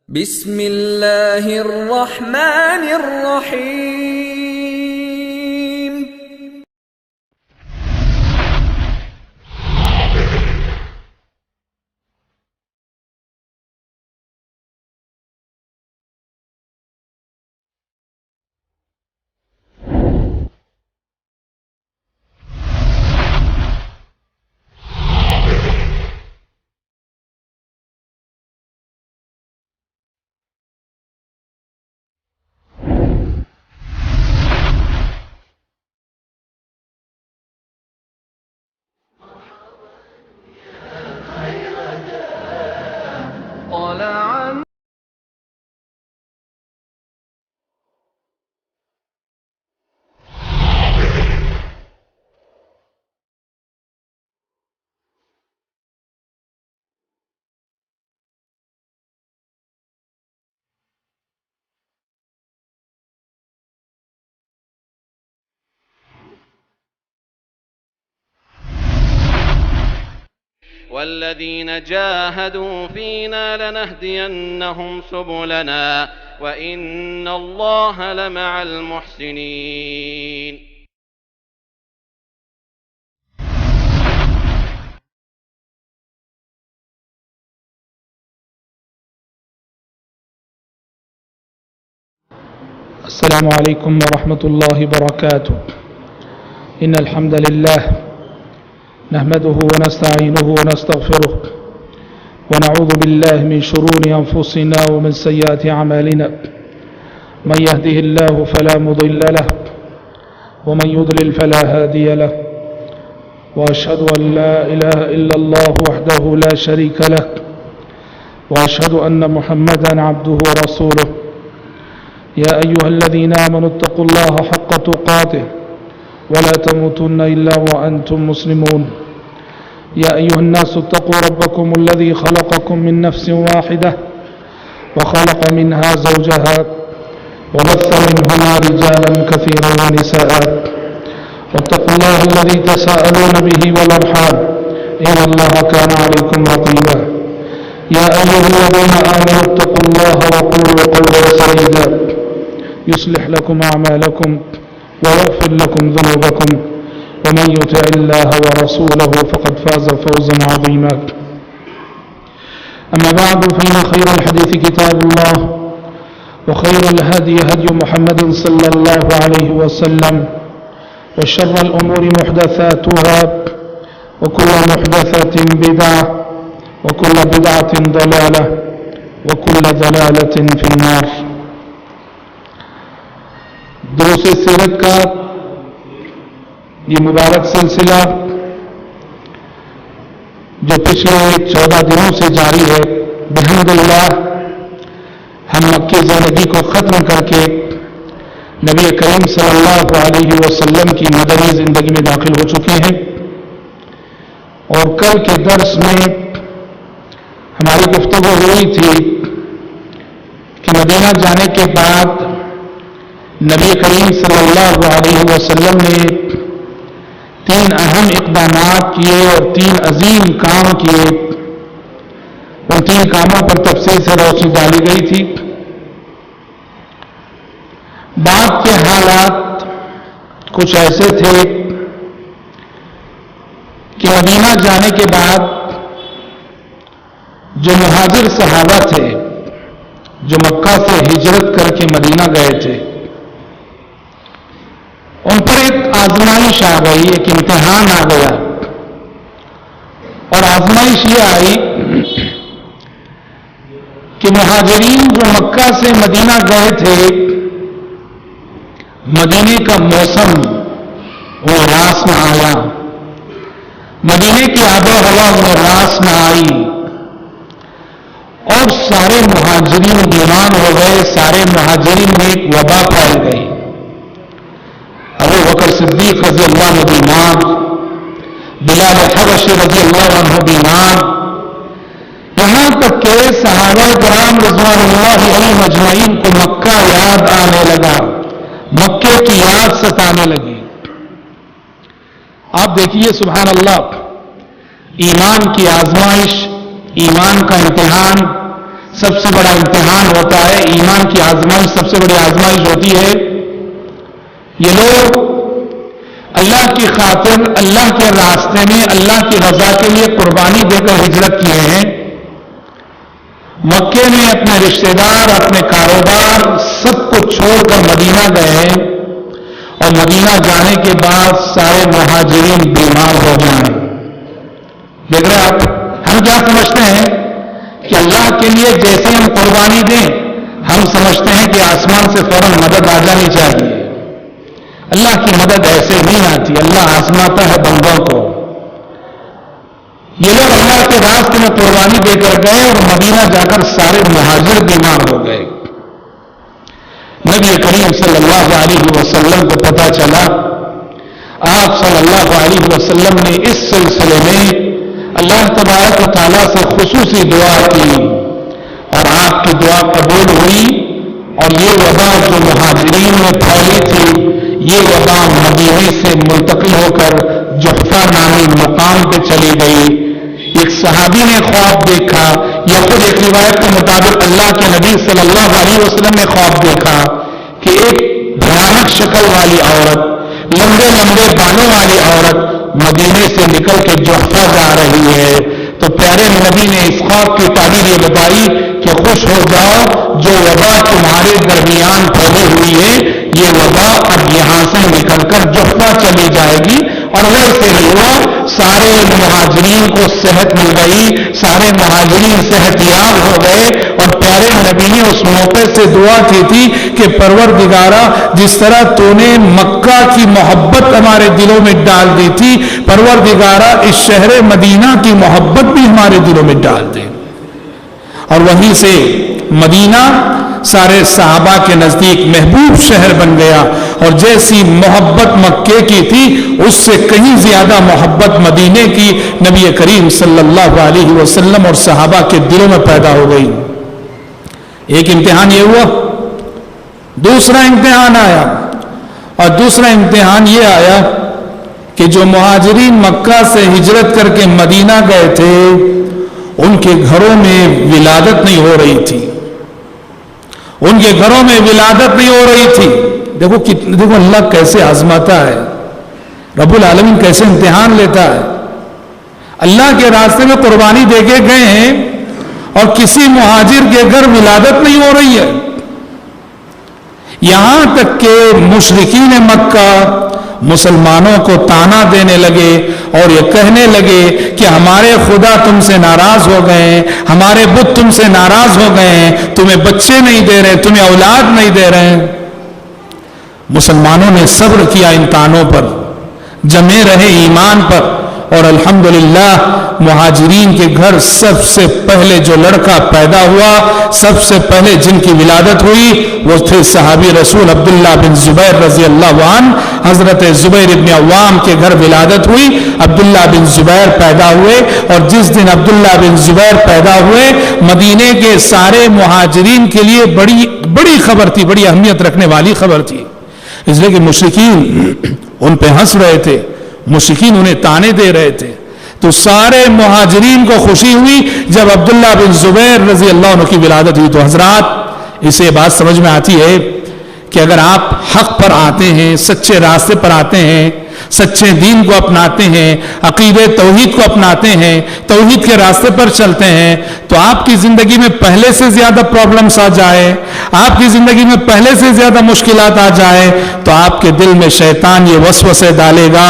بسم اللہ الرحمن الرحیم۔ والذين جاهدوا فينا لنهدينهم سبلنا وإن الله لمع المحسنين۔ السلام عليكم ورحمة الله وبركاته۔ إن الحمد لله نحمده ونستعينه ونستغفره ونعوذ بالله من شرور أنفسنا ومن سيئات أعمالنا، من يهده الله فلا مضل له ومن يضلل فلا هادي له، وأشهد أن لا إله إلا الله وحده لا شريك له، وأشهد أن محمدا عبده ورسوله۔ يا أيها الذين آمنوا اتقوا الله حق تقاته ولا تموتن إلا وأنتم مسلمون۔ يا أيها الناس اتقوا ربكم الذي خلقكم من نفس واحدة وخلق منها زوجها وبث منهما رجالا كثيرا ونساء، واتقوا الله الذي تساءلون به والأرحام إن الله كان عليكم رقيبا۔ يا أيها الذين آمنوا اتقوا الله وقولوا قولا سديدا يصلح لكم أعمالكم ويغفر لكم ذنوبكم، ومن يطع الله ورسوله فقد فاز فوزا عظيما۔ أما بعد، فإن خير الحديث كتاب الله، وخير الهدي هدي محمد صلى الله عليه وسلم، وشر الأمور محدثاتها، وكل محدثة بدعة، وكل بدعة ضلالة، وكل ضلالة في النار۔ دروس سیرت کا یہ مبارک سلسلہ جو پچھلے 14 دنوں سے جاری ہے، بحمد اللہ ہم مکی زندگی کو ختم کر کے نبی کریم صلی اللہ علیہ وسلم کی مدنی زندگی میں داخل ہو چکے ہیں، اور کل کے درس میں ہماری گفتگو ہوئی تھی کہ مدینہ جانے کے بعد نبی کریم صلی اللہ علیہ وسلم نے 3 اہم اقدامات کیے اور 3 عظیم کام کیے۔ ان 3 کاموں پر تفصیل سے روشنی ڈالی گئی تھی۔ بعد کے حالات کچھ ایسے تھے کہ مدینہ جانے کے بعد جو مہاجر صحابہ تھے جو مکہ سے ہجرت کر کے مدینہ گئے تھے، ان پر ایک آزمائش آ گئی، ایک امتحان آ گیا، اور آزمائش یہ آئی کہ مہاجرین جو مکہ سے مدینہ گئے تھے، مدینے کا موسم وہ راس نہ آیا، مدینے کی آب و ہوا وہ راس نہ آئی، اور سارے مہاجرین بیمار ہو گئے، سارے مہاجرین میں ایک وبا پھیل گئی۔ ابو بکر صدیق رضی اللہ عنہ بیمار، بلال حبشی رضی اللہ عنہ بیمار، یہاں تک کہ صحابہ کرام رضوان اللہ علیہم اجمعین کو مکہ یاد آنے لگا، مکے کی یاد ستانے لگی۔ آپ دیکھیے سبحان اللہ، ایمان کی آزمائش، ایمان کا امتحان سب سے بڑا امتحان ہوتا ہے، ایمان کی آزمائش سب سے بڑی آزمائش ہوتی ہے۔ یہ لوگ اللہ کی خاطر اللہ کے راستے میں اللہ کی رضا کے لیے قربانی دے کر ہجرت کیے ہیں۔ مکے میں اپنے رشتہ دار، اپنے کاروبار سب کو چھوڑ کر مدینہ گئے ہیں، اور مدینہ جانے کے بعد سارے مہاجرین بیمار ہو گئے ہیں۔ دیکھ رہے آپ، ہم کیا سمجھتے ہیں کہ اللہ کے لیے جیسے ہم قربانی دیں، ہم سمجھتے ہیں کہ آسمان سے فوراً مدد آ جانی چاہیے۔ اللہ کی مدد ایسے نہیں آتی، اللہ آزماتا ہے بندوں کو۔ یہ لوگ اللہ کے راستے میں قربانی دے کر گئے اور مدینہ جا کر سارے مہاجر بیمار ہو گئے۔ نبی کریم صلی اللہ علیہ وسلم کو پتہ چلا، آپ صلی اللہ علیہ وسلم نے اس سلسلے میں اللہ تبارک و تعالیٰ سے خصوصی دعا کی، اور آپ کی دعا قبول ہوئی، اور یہ وبا جو مہاجرین میں پھیلی تھی، یہ وبا مدینے سے منتقل ہو کر جحفہ نامی مقام پہ چلی گئی۔ ایک صحابی نے خواب دیکھا، یا خود ایک روایت کے مطابق اللہ کے نبی صلی اللہ علیہ وسلم نے خواب دیکھا کہ ایک بھیانک شکل والی عورت، لمبے لمبے بالوں والی عورت مدینے سے نکل کے جحفہ جا رہی ہے۔ تو پیارے نبی نے اس خواب کی تعبیر یہ بتائی کہ خوش ہو جاؤ، جو وبا تمہارے درمیان پھیلی ہوئی ہے، یہ وبا اب یہاں سے نکل کر جحفہ چلی جائے گی۔ اور ویسے ہی ہوا، سارے مہاجرین کو صحت مل گئی، سارے مہاجرین صحت یاب ہو گئے۔ اور پیارے نبی نے اس موقع سے دعا کی تھی کہ پروردگارا، جس طرح تو نے مکہ کی محبت ہمارے دلوں میں ڈال دی تھی، پروردگارا اس شہر مدینہ کی محبت بھی ہمارے دلوں میں ڈال دے۔ اور وہیں سے مدینہ سارے صحابہ کے نزدیک محبوب شہر بن گیا، اور جیسی محبت مکے کی تھی اس سے کہیں زیادہ محبت مدینے کی نبی کریم صلی اللہ علیہ وسلم اور صحابہ کے دلوں میں پیدا ہو گئی۔ ایک امتحان یہ ہوا، دوسرا امتحان آیا، اور دوسرا امتحان یہ آیا کہ جو مہاجرین مکہ سے ہجرت کر کے مدینہ گئے تھے، ان کے گھروں میں ولادت نہیں ہو رہی تھی، ان کے گھروں میں ولادت نہیں ہو رہی تھی۔ دیکھو اللہ کیسے آزماتا ہے، رب العالمین کیسے امتحان لیتا ہے۔ اللہ کے راستے میں قربانی دے کے گئے ہیں، اور کسی مہاجر کے گھر ولادت نہیں ہو رہی ہے، یہاں تک کہ مشرکین مکہ مسلمانوں کو طعنہ دینے لگے اور یہ کہنے لگے کہ ہمارے خدا تم سے ناراض ہو گئے ہیں، ہمارے بت تم سے ناراض ہو گئے ہیں، تمہیں بچے نہیں دے رہے، تمہیں اولاد نہیں دے رہے ہیں۔ مسلمانوں نے صبر کیا ان طعنوں پر، جمے رہے ایمان پر، اور الحمدللہ مہاجرین کے گھر سب سے پہلے جو لڑکا پیدا ہوا، سب سے پہلے جن کی ولادت ہوئی، وہ تھے صحابی رسول عبداللہ بن زبیر رضی اللہ عنہ۔ حضرت زبیر ابن عوام کے گھر ولادت ہوئی، عبداللہ بن زبیر پیدا ہوئے، اور جس دن عبداللہ بن زبیر پیدا ہوئے، مدینے کے سارے مہاجرین کے لیے بڑی خبر تھی، بڑی اہمیت رکھنے والی خبر تھی، اس لیے کہ مشرکین ان پہ ہنس رہے تھے، مشرکین انہیں طعنے دے رہے تھے۔ تو سارے مہاجرین کو خوشی ہوئی جب عبداللہ بن زبیر رضی اللہ عنہ کی ولادت ہوئی۔ تو حضرات، اسے بات سمجھ میں آتی ہے کہ اگر آپ حق پر آتے ہیں، سچے راستے پر آتے ہیں، سچے دین کو اپناتے ہیں، عقیدے توحید کو اپناتے ہیں، توحید کے راستے پر چلتے ہیں، تو آپ کی زندگی میں پہلے سے زیادہ پرابلمز آ جائے، آپ کی زندگی میں پہلے سے زیادہ مشکلات آ جائے، تو آپ کے دل میں شیطان یہ وسوسے ڈالے گا،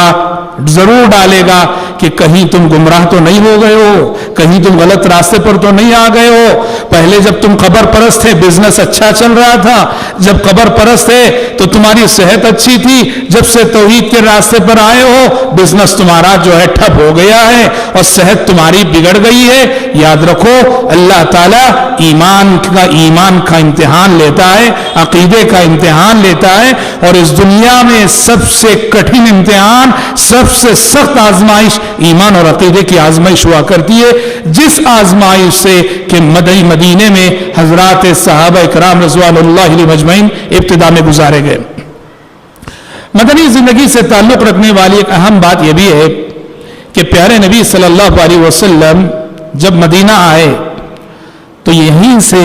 ضرور ڈالے گا کہ کہیں تم گمراہ تو نہیں ہو گئے ہو، کہیں تم غلط راستے پر تو نہیں آ گئے ہو۔ پہلے جب تم قبر پرست تھے بزنس اچھا چل رہا تھا، جب قبر پرست تھے تو تمہاری صحت اچھی تھی، جب سے توحید کے راستے پر آئے ہو بزنس تمہارا جو ہے ٹھپ ہو گیا ہے اور صحت تمہاری بگڑ گئی ہے۔ یاد رکھو، اللہ تعالیٰ ایمان کا امتحان لیتا ہے، عقیدے کا امتحان لیتا ہے، اور اس دنیا میں سب سے کٹھن امتحان، سب سے سخت آزمائش ایمان اور عقیدے کی آزمائش ہوا کرتی ہے، جس آزمائش سے کہ مدینے میں حضرات صحابہ اکرام رضوان اللہ علیہم اجمعین ابتدا میں گزارے گئے۔ مدنی زندگی سے تعلق رکھنے والی ایک اہم بات یہ بھی ہے کہ پیارے نبی صلی اللہ علیہ وسلم جب مدینہ آئے تو یہیں سے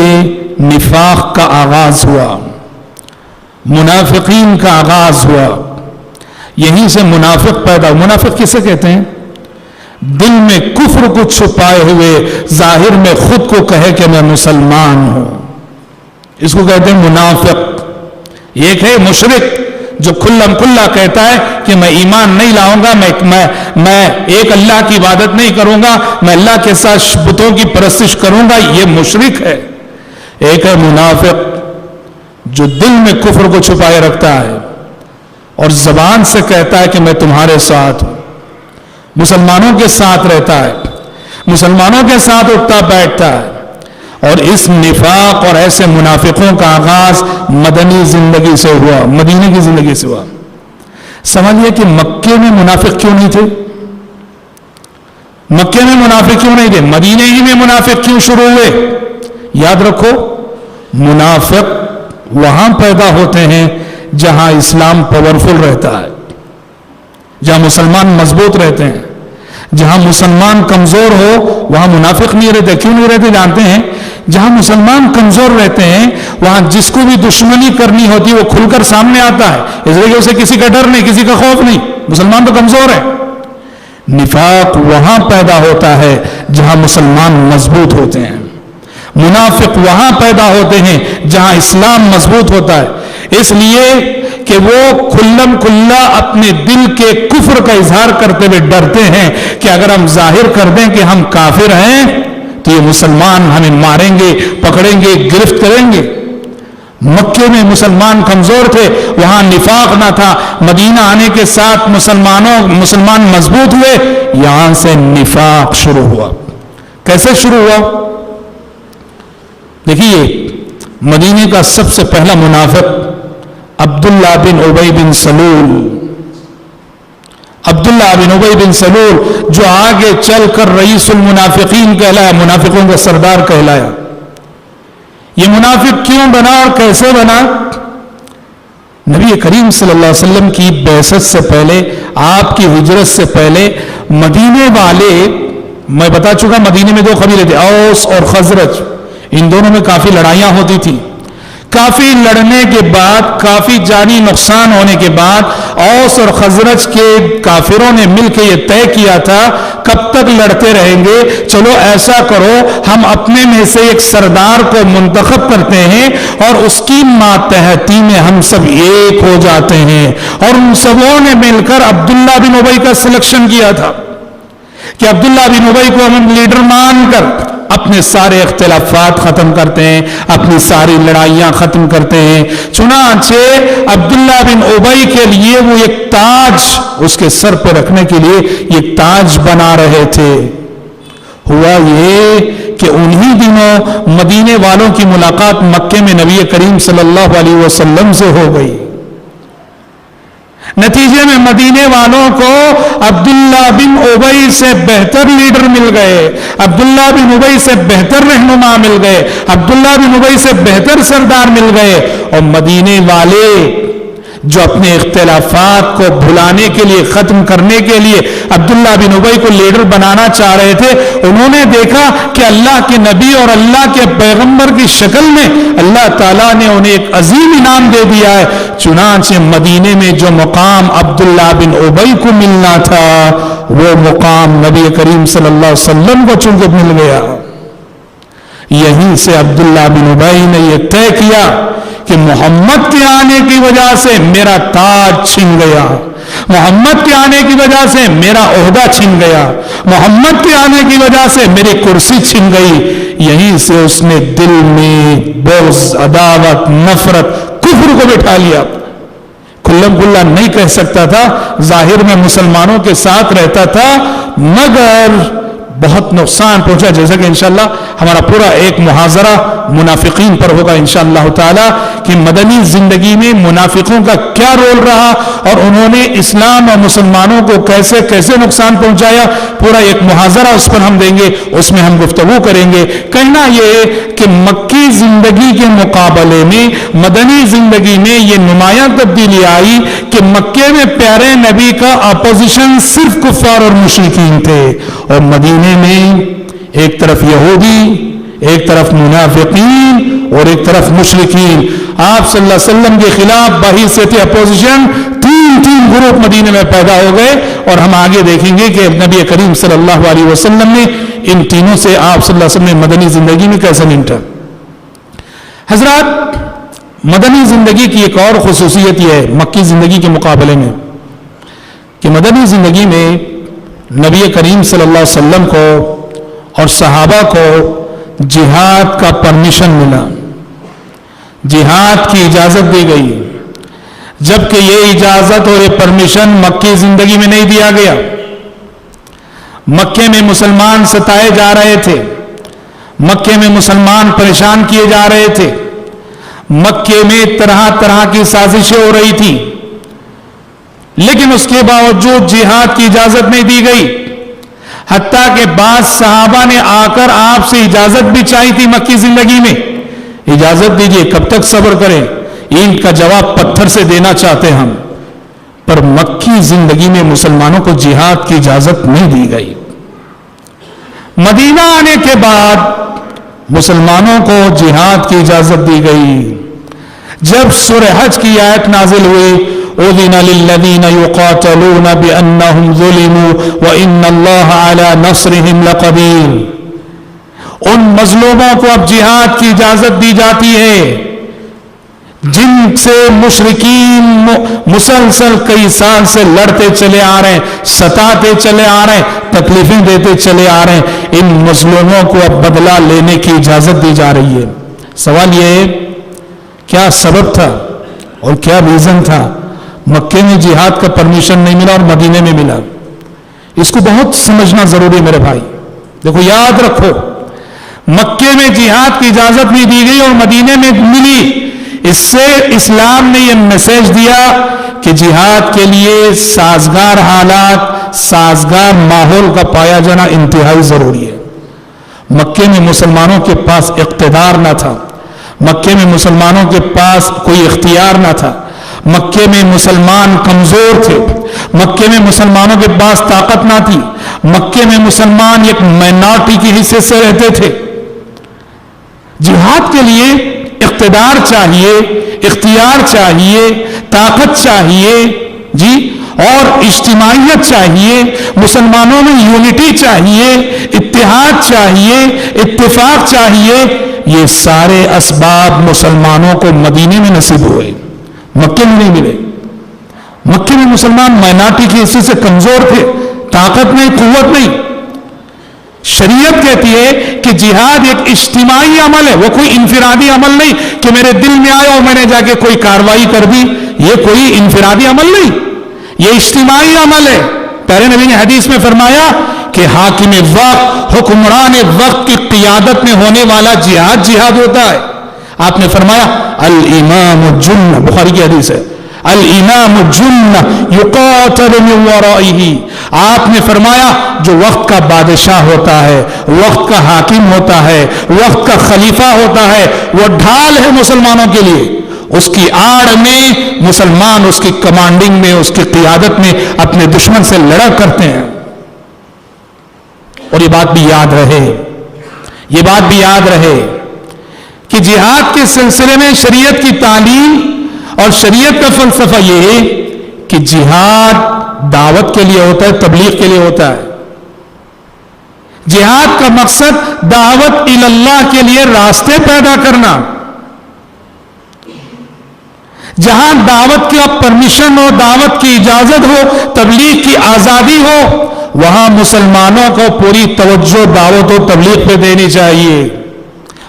نفاق کا آغاز ہوا، منافقین کا آغاز ہوا، یہیں سے منافق پیدا۔ منافق کسے کہتے ہیں؟ دل میں کفر کو چھپائے ہوئے ظاہر میں خود کو کہے کہ میں مسلمان ہوں، اس کو کہتے ہیں منافق۔ ایک ہے مشرک جو کھلم کھلا کہتا ہے کہ میں ایمان نہیں لاؤں گا، میں ایک اللہ کی عبادت نہیں کروں گا، میں اللہ کے ساتھ بتوں کی پرستش کروں گا، یہ مشرک ہے۔ ایک ہے منافق جو دل میں کفر کو چھپائے رکھتا ہے اور زبان سے کہتا ہے کہ میں تمہارے ساتھ ہوں، مسلمانوں کے ساتھ رہتا ہے، مسلمانوں کے ساتھ اٹھتا بیٹھتا ہے۔ اور اس نفاق اور ایسے منافقوں کا آغاز مدنی زندگی سے ہوا، مدینے کی زندگی سے ہوا۔ سمجھئے کہ مکے میں منافق کیوں نہیں تھے؟ مکے میں منافق کیوں نہیں تھے؟ مدینے ہی میں منافق کیوں شروع ہوئے؟ یاد رکھو، منافق وہاں پیدا ہوتے ہیں جہاں اسلام پاورفل رہتا ہے، جہاں مسلمان مضبوط رہتے ہیں۔ جہاں مسلمان کمزور ہو وہاں منافق نہیں رہتے۔ کیوں نہیں رہتے جانتے ہیں؟ جہاں مسلمان کمزور رہتے ہیں وہاں جس کو بھی دشمنی کرنی ہوتی ہے وہ کھل کر سامنے آتا ہے، اس لیے اسے کسی کا ڈر نہیں، کسی کا خوف نہیں، مسلمان تو کمزور ہے۔ نفاق وہاں پیدا ہوتا ہے جہاں مسلمان مضبوط ہوتے ہیں، منافق وہاں پیدا ہوتے ہیں جہاں اسلام مضبوط ہوتا ہے۔ اس لیے کہ وہ کھلم کھلا اپنے دل کے کفر کا اظہار کرتے ہوئے ڈرتے ہیں کہ اگر ہم ظاہر کر دیں کہ ہم کافر ہیں تو یہ مسلمان ہمیں ماریں گے، پکڑیں گے، گرفت کریں گے۔ مکے میں مسلمان کمزور تھے، وہاں نفاق نہ تھا۔ مدینہ آنے کے ساتھ مسلمان مضبوط ہوئے، یہاں سے نفاق شروع ہوا۔ کیسے شروع ہوا؟ دیکھیے، مدینے کا سب سے پہلا منافق عبداللہ بن ابی بن سلول، عبداللہ بن ابی بن سلول جو آگے چل کر رئیس المنافقین کہلایا، منافقوں کا سردار کہلایا۔ یہ منافق کیوں بنا اور کیسے بنا؟ نبی کریم صلی اللہ علیہ وسلم کی بعثت سے پہلے، آپ کی ہجرت سے پہلے، مدینے والے، میں بتا چکا مدینے میں دو قبیلے تھے، اوس اور خزرج، ان دونوں میں کافی لڑائیاں ہوتی تھی۔ کافی لڑنے کے بعد، کافی جانی نقصان ہونے کے بعد اوس اور خزرج کے کافروں نے مل کے یہ طے کیا تھا کب تک لڑتے رہیں گے، چلو ایسا کرو ہم اپنے میں سے ایک سردار کو منتخب کرتے ہیں اور اس کی ماتحتی میں ہم سب ایک ہو جاتے ہیں۔ اور ان سبوں نے مل کر عبداللہ بن ابی کا سلیکشن کیا تھا کہ عبداللہ بن ابی کو ہم لیڈر مان کر اپنے سارے اختلافات ختم کرتے ہیں، اپنی ساری لڑائیاں ختم کرتے ہیں۔ چنانچہ عبداللہ بن ابی کے لیے وہ ایک تاج اس کے سر پہ رکھنے کے لیے یہ تاج بنا رہے تھے۔ ہوا یہ کہ انہی دنوں مدینے والوں کی ملاقات مکے میں نبی کریم صلی اللہ علیہ وسلم سے ہو گئی۔ نتیجے میں مدینے والوں کو عبداللہ بن ابی سے بہتر لیڈر مل گئے، عبداللہ بن ابی سے بہتر رہنما مل گئے، عبداللہ بن ابی سے بہتر سردار مل گئے۔ اور مدینے والے جو اپنے اختلافات کو بھلانے کے لیے، ختم کرنے کے لیے عبداللہ بن ابی کو لیڈر بنانا چاہ رہے تھے، انہوں نے دیکھا کہ اللہ کے نبی اور اللہ کے پیغمبر کی شکل میں اللہ تعالیٰ نے انہیں ایک عظیم انعام دے دیا ہے۔ چنانچہ مدینے میں جو مقام عبداللہ بن ابی کو ملنا تھا وہ مقام نبی کریم صلی اللہ علیہ وسلم کو چونکہ مل گیا۔ یہیں سے عبداللہ بن ابی نے یہ طے کیا کہ محمد کے آنے کی وجہ سے میرا تاج چھن گیا، محمد کے آنے کی وجہ سے میرا عہدہ چھن گیا، محمد کے آنے کی وجہ سے میری کرسی چھن گئی۔ یہیں سے اس نے دل میں بغض، عداوت، نفرت، کفر کو بٹھا لیا۔ کھلم کھلا نہیں کہہ سکتا تھا، ظاہر میں مسلمانوں کے ساتھ رہتا تھا، مگر بہت نقصان پہنچا۔ جیسا کہ انشاءاللہ ہمارا پورا ایک محاضرہ منافقین پر ہوگا انشاءاللہ تعالی کہ مدنی زندگی میں منافقوں کا کیا رول رہا اور انہوں نے اسلام اور مسلمانوں کو کیسے کیسے نقصان پہنچایا، پورا ایک محاضرہ اس پر ہم دیں گے، اس میں ہم گفتگو کریں گے۔ کہنا یہ کہ مکی زندگی کے مقابلے میں مدنی زندگی میں یہ نمایاں تبدیلی آئی کہ مکے میں پیارے نبی کا اپوزیشن صرف کفار اور مشرکین تھے، اور مدینے میں ایک طرف یہودی، ایک طرف منافقین اور ایک طرف مشرکین. آپ صلی اللہ علیہ وسلم کے خلاف بحیثیت اپوزیشن تین گروپ مدینے میں پیدا ہو گئے, اور ہم آگے دیکھیں گے کہ نبی کریم صلی اللہ علیہ وسلم نے ان تینوں سے آپ صلی اللہ علیہ وسلم نے مدنی زندگی میں کیسے نمٹا. حضرات, مدنی زندگی کی ایک اور خصوصیت یہ ہے مکی زندگی کے مقابلے میں کہ مدنی زندگی میں نبی کریم صلی اللہ علیہ وسلم کو اور صحابہ کو جہاد کا پرمیشن ملا, جہاد کی اجازت دی گئی, جبکہ یہ اجازت اور یہ پرمیشن مکی زندگی میں نہیں دیا گیا. مکے میں مسلمان ستائے جا رہے تھے, مکے میں مسلمان پریشان کیے جا رہے تھے, مکے میں طرح طرح کی سازشیں ہو رہی تھی, لیکن اس کے باوجود جہاد کی اجازت نہیں دی گئی. حتیٰ کہ بعض صحابہ نے آ کر آپ سے اجازت بھی چاہی تھی مکی زندگی میں, اجازت دیجئے, کب تک صبر کریں, اینٹ کا جواب پتھر سے دینا چاہتے ہم. پر مکی زندگی میں مسلمانوں کو جہاد کی اجازت نہیں دی گئی. مدینہ آنے کے بعد مسلمانوں کو جہاد کی اجازت دی گئی. جب سورہ حج کی آیت نازل ہوئی, اذن للذین یقاتلون بانہم ظلموا وان اللہ علی نصرہم لقدیر, ان مظلوموں کو اب جہاد کی اجازت دی جاتی ہے جن سے مشرکین مسلسل کئی سال سے لڑتے چلے آ رہے ہیں, ستاتے چلے آ رہے ہیں, تکلیفیں دیتے چلے آ رہے ہیں. ان مظلوموں کو اب بدلہ لینے کی اجازت دی جا رہی ہے. سوال یہ ہے, کیا سبب تھا اور کیا ریزن تھا مکے میں جہاد کا پرمیشن نہیں ملا اور مدینے میں ملا؟ اس کو بہت سمجھنا ضروری ہے میرے بھائی. دیکھو, یاد رکھو, مکے میں جہاد کی اجازت نہیں دی گئی اور مدینے میں ملی. اس سے اسلام نے یہ میسج دیا کہ جہاد کے لیے سازگار حالات, سازگار ماحول کا پایا جانا انتہائی ضروری ہے. مکے میں مسلمانوں کے پاس اقتدار نہ تھا, مکے میں مسلمانوں کے پاس کوئی اختیار نہ تھا, مکے میں مسلمان کمزور تھے, مکے میں مسلمانوں کے پاس طاقت نہ تھی, مکے میں مسلمان ایک مائنورٹی کی حیثیت سے رہتے تھے. جہاد کے لیے اقتدار چاہیے, اختیار چاہیے, طاقت چاہیے جی, اور اجتماعیت چاہیے, مسلمانوں میں یونٹی چاہیے, اتحاد چاہیے, اتفاق چاہیے. یہ سارے اسباب مسلمانوں کو مدینے میں نصیب ہوئے, مکے میں نہیں ملے. مکے میں مسلمان مائنورٹی کی حیثیت سے کمزور تھے, طاقت نہیں, قوت نہیں. شریعت کہتی ہے کہ جہاد ایک اجتماعی عمل ہے, وہ کوئی انفرادی عمل نہیں کہ میرے دل میں آیا اور میں نے جا کے کوئی کاروائی کر دی. یہ کوئی انفرادی عمل نہیں, یہ اجتماعی عمل ہے. پیارے نبی نے حدیث میں فرمایا کہ حاکم وقت, حکمران وقت کی قیادت میں ہونے والا جہاد جہاد ہوتا ہے. آپ نے فرمایا الامام جنہ, بخاری کی حدیث ہے, الامام جنہ یقاتل من ورائہ. آپ نے فرمایا جو وقت کا بادشاہ ہوتا ہے, وقت کا حاکم ہوتا ہے, وقت کا خلیفہ ہوتا ہے, وہ ڈھال ہے مسلمانوں کے لیے. اس کی آڑ میں مسلمان اس کی کمانڈنگ میں, اس کی قیادت میں اپنے دشمن سے لڑا کرتے ہیں. اور یہ بات بھی یاد رہے, یہ بات بھی یاد رہے کہ جہاد کے سلسلے میں شریعت کی تعلیم اور شریعت کا فلسفہ یہ ہے کہ جہاد دعوت کے لیے ہوتا ہے, تبلیغ کے لیے ہوتا ہے. جہاد کا مقصد دعوت اللہ کے لیے راستے پیدا کرنا. جہاں دعوت کا پرمیشن ہو, دعوت کی اجازت ہو, تبلیغ کی آزادی ہو, وہاں مسلمانوں کو پوری توجہ دعوت و تبلیغ پہ دینی چاہیے.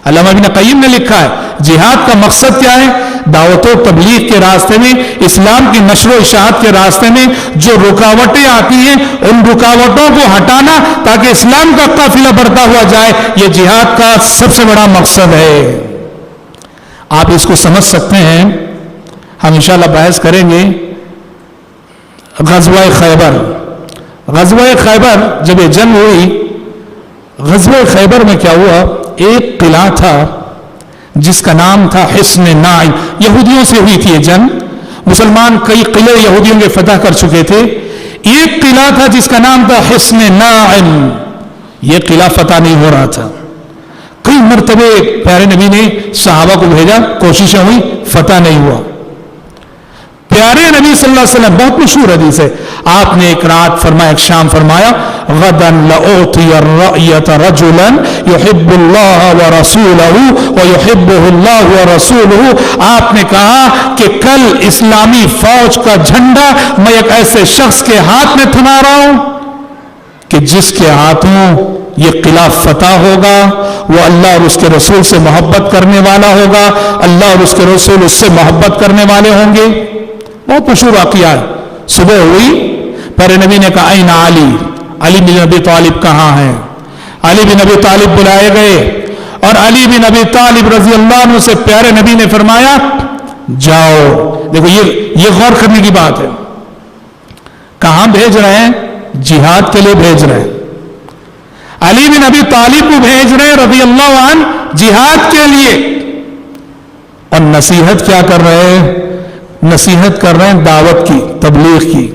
علامہ ابن قیم نے لکھا ہے جہاد کا مقصد کیا ہے؟ دعوت و تبلیغ کے راستے میں, اسلام کی نشر و اشاعت کے راستے میں جو رکاوٹیں آتی ہیں ان رکاوٹوں کو ہٹانا تاکہ اسلام کا قافلہ بڑھتا ہوا جائے. یہ جہاد کا سب سے بڑا مقصد ہے. آپ اس کو سمجھ سکتے ہیں. ہم انشاءاللہ بحث کریں گے غزوہ خیبر. غزوہ خیبر جب یہ جنگ ہوئی, غزوہ خیبر میں کیا ہوا, ایک قلعہ تھا جس کا نام تھا حصن نائم. یہودیوں سے ہوئی تھی یہ جنگ, مسلمان کئی قلعے یہودیوں کے فتح کر چکے تھے. ایک قلعہ تھا جس کا نام تھا حصن نائم, یہ قلعہ فتح نہیں ہو رہا تھا. کئی مرتبے پیارے نبی نے صحابہ کو بھیجا، کوششیں ہوئی، فتح نہیں ہوا. پیارے نبی صلی اللہ علیہ وسلم، بہت مشہور حدیث ہے، آپ نے ایک رات فرمایا، ایک شام فرمایا، غدا لأعطی الرأیۃ رجلا یحب اللہ ورسولہ ویحبہ اللہ ورسولہ. آپ نے کہا کہ کل اسلامی فوج کا جھنڈا میں ایک ایسے شخص کے ہاتھ میں تھما رہا ہوں کہ جس کے ہاتھوں یہ قلعہ فتح ہوگا، وہ اللہ اور اس کے رسول سے محبت کرنے والا ہوگا، اللہ اور اس کے رسول اس سے محبت کرنے والے ہوں گے. بہت مشہور واقعہ ہے. صبح ہوئی، پیارے نبی نے کہا این علی، علی بن ابی طالب کہاں ہیں؟ علی بن ابی طالب بلائے گئے اور علی بن ابی طالب رضی اللہ عنہ سے پیارے نبی نے فرمایا جاؤ. دیکھو یہ غور کرنے کی بات ہے. کہاں بھیج رہے ہیں؟ جہاد کے لیے بھیج رہے ہیں. علی بن ابی طالب کو بھیج رہے ہیں رضی اللہ عنہ جہاد کے لیے. اور نصیحت کیا کر رہے ہیں؟ نصیحت کر رہے ہیں دعوت کی، تبلیغ کی.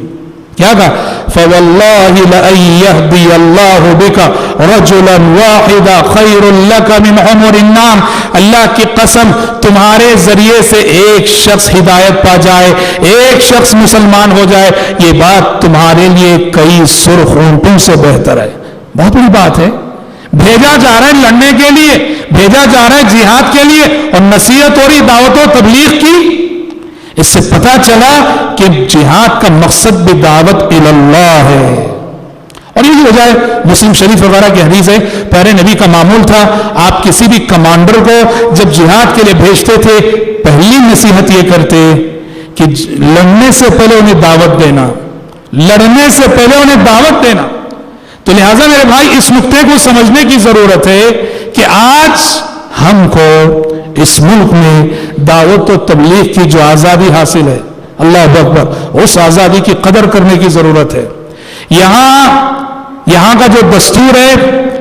کیا کہا؟ فواللہ لئن یہدی اللہ بک رجلا واحدا خیر لک من حمر النعم. اللہ کی قسم، تمہارے ذریعے سے ایک شخص ہدایت پا جائے، ایک شخص مسلمان ہو جائے، یہ بات تمہارے لیے کئی سرخ اونٹوں سے بہتر ہے. بہت بڑی بات ہے. بھیجا جا رہا ہے لڑنے کے لیے، بھیجا جا رہا ہے جہاد کے لیے، اور نصیحت ہو رہی دعوت و تبلیغ کی. اس سے پتا چلا کہ جہاد کا مقصد بھی دعوت اللہ ہے. اور یہی وجہ ہے، مسلم شریف وغیرہ کی حدیث ہے، پیارے نبی کا معمول تھا، آپ کسی بھی کمانڈر کو جب جہاد کے لیے بھیجتے تھے پہلی نصیحت یہ کرتے کہ لڑنے سے پہلے انہیں دعوت دینا، لڑنے سے پہلے انہیں دعوت دینا. تو لہٰذا میرے بھائی اس نقطے کو سمجھنے کی ضرورت ہے کہ آج ہم کو اس ملک میں دعوت و تبلیغ کی جو آزادی حاصل ہے، اللہ اکبر، اس آزادی کی قدر کرنے کی ضرورت ہے. یہاں کا جو دستور ہے،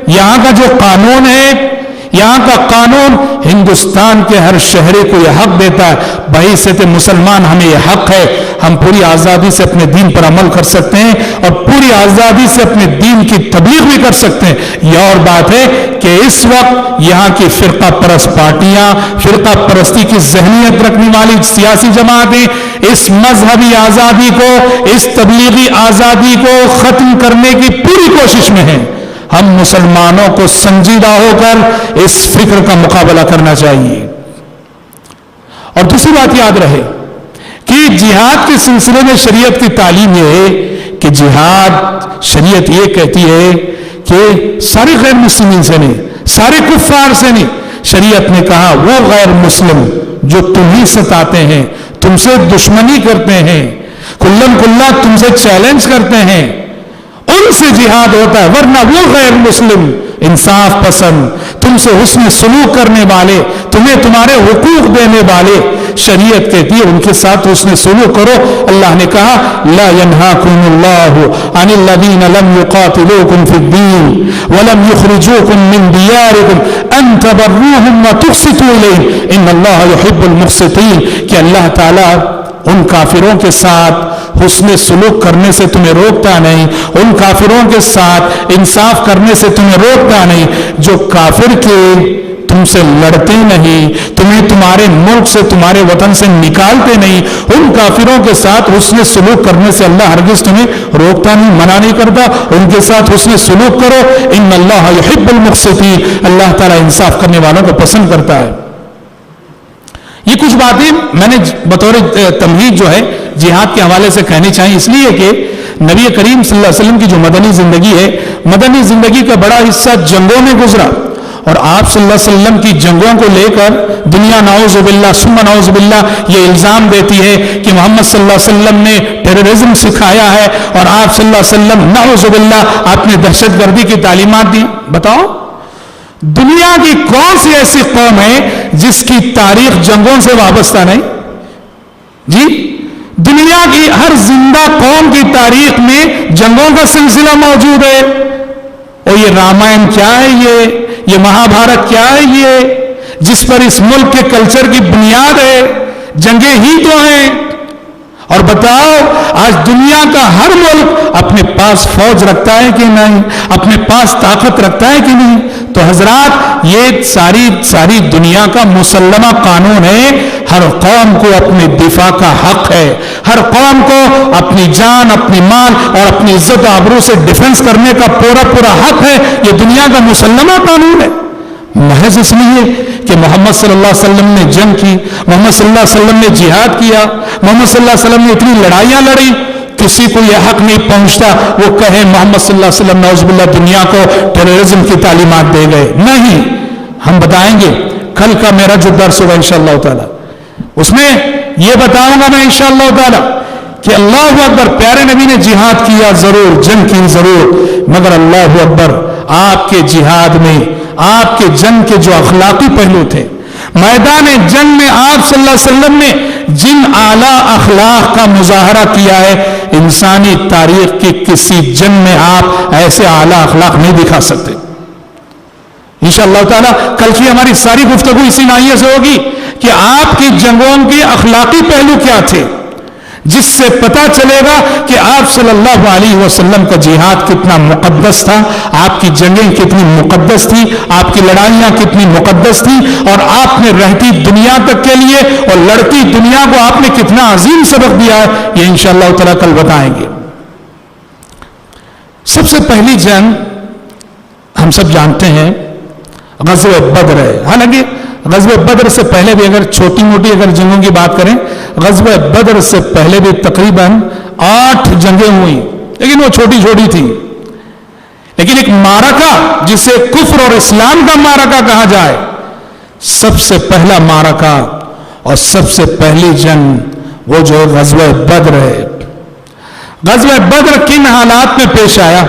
یہاں کا جو قانون ہے، یہاں کا قانون ہندوستان کے ہر شہری کو یہ حق دیتا ہے. بحیثیت مسلمان ہمیں یہ حق ہے، ہم پوری آزادی سے اپنے دین پر عمل کر سکتے ہیں اور پوری آزادی سے اپنے دین کی تبلیغ بھی کر سکتے ہیں. یہ اور بات ہے کہ اس وقت یہاں کی فرقہ پرست پارٹیاں، فرقہ پرستی کی ذہنیت رکھنے والی سیاسی جماعتیں اس مذہبی آزادی کو، اس تبلیغی آزادی کو ختم کرنے کی پوری کوشش میں ہیں. ہم مسلمانوں کو سنجیدہ ہو کر اس فکر کا مقابلہ کرنا چاہیے. اور دوسری بات یاد رہے کہ جہاد کے سلسلے میں شریعت کی تعلیم یہ ہے کہ جہاد، شریعت یہ کہتی ہے کہ سارے غیر مسلمین سے نہیں، سارے کفار سے نہیں. شریعت نے کہا وہ غیر مسلم جو تمہیں ستاتے ہیں، تم سے دشمنی کرتے ہیں، کلن کلا تم سے چیلنج کرتے ہیں، ان سے جہاد ہوتا ہے. ورنہ وہ غیر مسلم، انصاف پسند، تم سے حسن سلوک کرنے والے، تمہیں تمہارے حقوق دینے والے، شریعت کہتی ہے ان کے ساتھ حسن سلوک کرو. اللہ نے کہا لا ينهاكم الله عن الذين لم يقاتلوكم في الدين ولم يخرجوكم من دياركم ان تبروهم وتقسطوا اليهم ان الله يحب المقسطين. کہ اللہ تعالی ان کافروں کے ساتھ حسن سلوک کرنے سے تمہیں روکتا نہیں، ان کافروں کے ساتھ انصاف کرنے سے تمہیں روکتا نہیں جو کافر کے تم سے لڑتے نہیں، تمہیں تمہارے ملک سے، تمہارے وطن سے نکالتے نہیں، ان کافروں کے ساتھ حسن سلوک کرنے سے اللہ ہرگز تمہیں روکتا نہیں، منع نہیں کرتا. ان کے ساتھ حسن سلوک کرو. ان اللہ یحب المقسطین، اللہ تعالیٰ انصاف کرنے والوں کو پسند کرتا ہے. یہ کچھ باتیں میں نے بطور تمہید جو ہے جہاد کے حوالے سے کہنی چاہیے، اس لیے کہ نبی کریم صلی اللہ علیہ وسلم کی جو مدنی زندگی ہے، مدنی زندگی کا بڑا حصہ جنگوں میں گزرا. اور آپ صلی اللہ علیہ وسلم کی جنگوں کو لے کر دنیا نعوذ باللہ ثم نعوذ باللہ یہ الزام دیتی ہے کہ محمد صلی اللہ علیہ وسلم نے ٹیررزم سکھایا ہے اور آپ صلی اللہ علیہ وسلم نعوذ باللہ آپ نے دہشت گردی کی تعلیمات دی. بتاؤ دنیا کی کون سی ایسی قوم ہے جس کی تاریخ جنگوں سے وابستہ نہیں؟ جی دنیا کی ہر زندہ قوم کی تاریخ میں جنگوں کا سلسلہ موجود ہے. اور یہ رامائن کیا ہے، یہ مہا بھارت کیا ہے، یہ جس پر اس ملک کے کلچر کی بنیاد ہے، جنگیں ہی تو ہیں. اور بتاؤ آج دنیا کا ہر ملک اپنے پاس فوج رکھتا ہے کہ نہیں، اپنے پاس طاقت رکھتا ہے کہ نہیں؟ تو حضرات یہ ساری دنیا کا مسلمہ قانون ہے، ہر قوم کو اپنے دفاع کا حق ہے، ہر قوم کو اپنی جان، اپنی مال اور اپنی عزت و آبرو سے ڈیفنس کرنے کا پورا حق ہے۔ یہ دنیا کا مسلمہ قانون ہے۔ محض اس لیے کہ محمد صلی اللہ علیہ وسلم نے جنگ کی، محمد صلی اللہ علیہ وسلم نے جہاد کیا، محمد صلی اللہ علیہ وسلم نے اتنی لڑائیاں لڑی، کسی کو یہ حق نہیں پہنچتا وہ کہے محمد صلی اللہ علیہ وسلم نعوذ باللہ دنیا کو ٹیررزم کی تعلیمات دے گئے۔ نہیں، ہم بتائیں گے کل کا میرا جو درس ہوگا انشاءاللہ تعالی، اس میں یہ بتاؤں گا میں انشاءاللہ تعالی کہ اللہ اکبر، پیارے نبی نے جہاد کیا ضرور، جنگ کی ضرور، مگر اللہ اکبر آپ کے جہاد میں، آپ کے جنگ کے جو اخلاقی پہلو تھے، میدان جنگ میں آپ صلی اللہ علیہ وسلم نے جن اعلیٰ اخلاق کا مظاہرہ کیا ہے، انسانی تاریخ کی کسی جنگ میں آپ ایسے اعلیٰ اخلاق نہیں دکھا سکتے۔ انشاءاللہ تعالیٰ کل کی ہماری ساری گفتگو اسی ناحیے سے ہوگی کہ آپ کی جنگوں کے اخلاقی پہلو کیا تھے، جس سے پتہ چلے گا کہ آپ صلی اللہ علیہ وسلم کا جہاد کتنا مقدس تھا، آپ کی جنگیں کتنی مقدس تھی، آپ کی لڑائیاں کتنی مقدس تھی، اور آپ نے رہتی دنیا تک کے لیے اور لڑتی دنیا کو آپ نے کتنا عظیم سبق دیا ہے، یہ انشاءاللہ تعالیٰ کل بتائیں گے۔ سب سے پہلی جنگ ہم سب جانتے ہیں غزوہ بدر ہے۔ حالانکہ غزوہ بدر سے پہلے بھی اگر چھوٹی موٹی اگر جنگوں کی بات کریں، غزوہ بدر سے پہلے بھی تقریباً 8 جنگیں ہوئی، لیکن وہ چھوٹی چھوٹی تھی۔ لیکن ایک معرکہ جسے کفر اور اسلام کا معرکہ کہا جائے، سب سے پہلا معرکہ اور سب سے پہلی جنگ وہ جو غزوہ بدر ہے۔ غزوہ بدر کن حالات میں پیش آیا؟